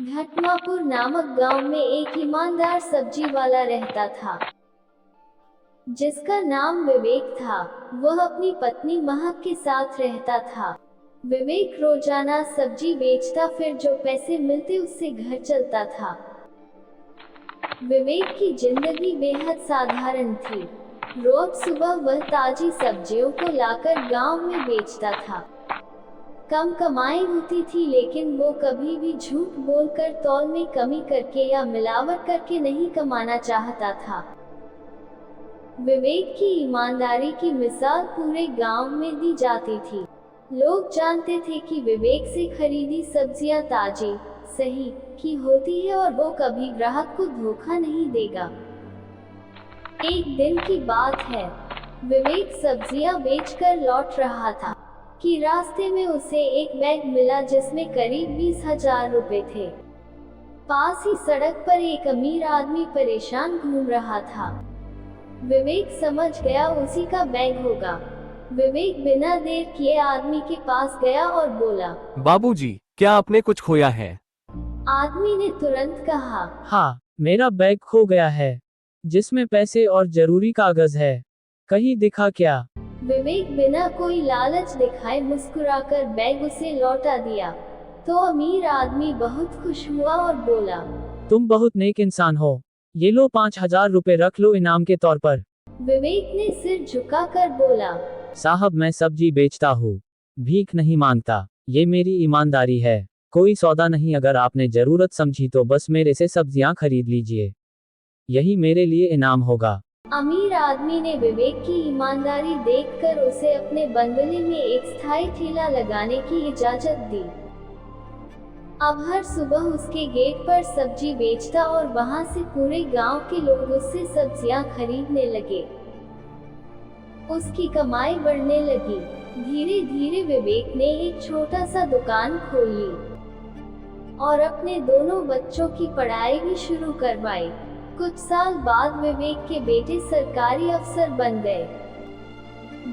घटमापुर नामक गांव में एक ईमानदार सब्जी वाला रहता था, जिसका नाम विवेक था। वह अपनी पत्नी महक के साथ रहता था। विवेक रोजाना सब्जी बेचता, फिर जो पैसे मिलते उससे घर चलता था। विवेक की जिंदगी बेहद साधारण थी। रोज सुबह वह ताजी सब्जियों को लाकर गांव में बेचता था। कम कमाई होती थी, लेकिन वो कभी भी झूठ बोलकर तौल में कमी करके या मिलावट करके नहीं कमाना चाहता था। विवेक की ईमानदारी की मिसाल पूरे गांव में दी जाती थी। लोग जानते थे कि विवेक से खरीदी सब्जियां ताजी, सही की होती है और वो कभी ग्राहक को धोखा नहीं देगा। एक दिन की बात है, विवेक सब्जियां बेचकर लौट रहा था कि रास्ते में उसे एक बैग मिला जिसमें करीब 20,000 रुपए थे। पास ही सड़क पर एक अमीर आदमी परेशान घूम रहा था। विवेक समझ गया उसी का बैग होगा। विवेक बिना देर किए आदमी के पास गया और बोला, बाबूजी, क्या आपने कुछ खोया है? आदमी ने तुरंत कहा, हाँ, मेरा बैग खो गया है, जिसमें पैसे और जरूरी कागज है। कहीं दिखा क्या? विवेक बिना कोई लालच दिखाए मुस्कुराकर बैग उसे लौटा दिया। तो अमीर आदमी बहुत खुश हुआ और बोला, तुम बहुत नेक इंसान हो, ये लो 5,000 रुपए रख लो इनाम के तौर पर। विवेक ने सिर झुकाकर बोला, साहब, मैं सब्जी बेचता हूँ, भीख नहीं मांगता, ये मेरी ईमानदारी है। कोई सौदा नहीं, अगर आपने जरूरत समझी तो बस मेरे से सब्जियां खरीद लीजिए, यही मेरे लिए इनाम होगा। अमीर आदमी ने विवेक की ईमानदारी देखकर उसे अपने बंगले में एक स्थायी ठेला लगाने की इजाजत दी। अब हर सुबह उसके गेट पर सब्जी बेचता और वहां से पूरे गांव के लोग उससे सब्जियां खरीदने लगे। उसकी कमाई बढ़ने लगी। धीरे धीरे विवेक ने एक छोटा सा दुकान खोल ली और अपने दोनों बच्चों की पढ़ाई भी शुरू करवाई। कुछ साल बाद विवेक के बेटे सरकारी अफसर बन गए।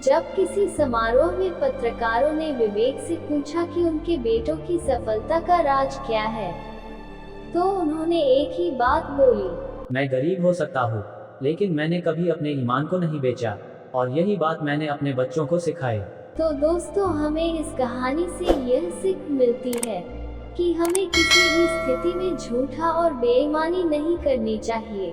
जब किसी समारोह में पत्रकारों ने विवेक से पूछा कि उनके बेटों की सफलता का राज क्या है, तो उन्होंने एक ही बात बोली, मैं गरीब हो सकता हूँ, लेकिन मैंने कभी अपने ईमान को नहीं बेचा, और यही बात मैंने अपने बच्चों को सिखाई। तो दोस्तों, हमें इस कहानी से यह सीख मिलती है कि हमें किसी भी स्थिति में झूठा और बेईमानी नहीं करनी चाहिए।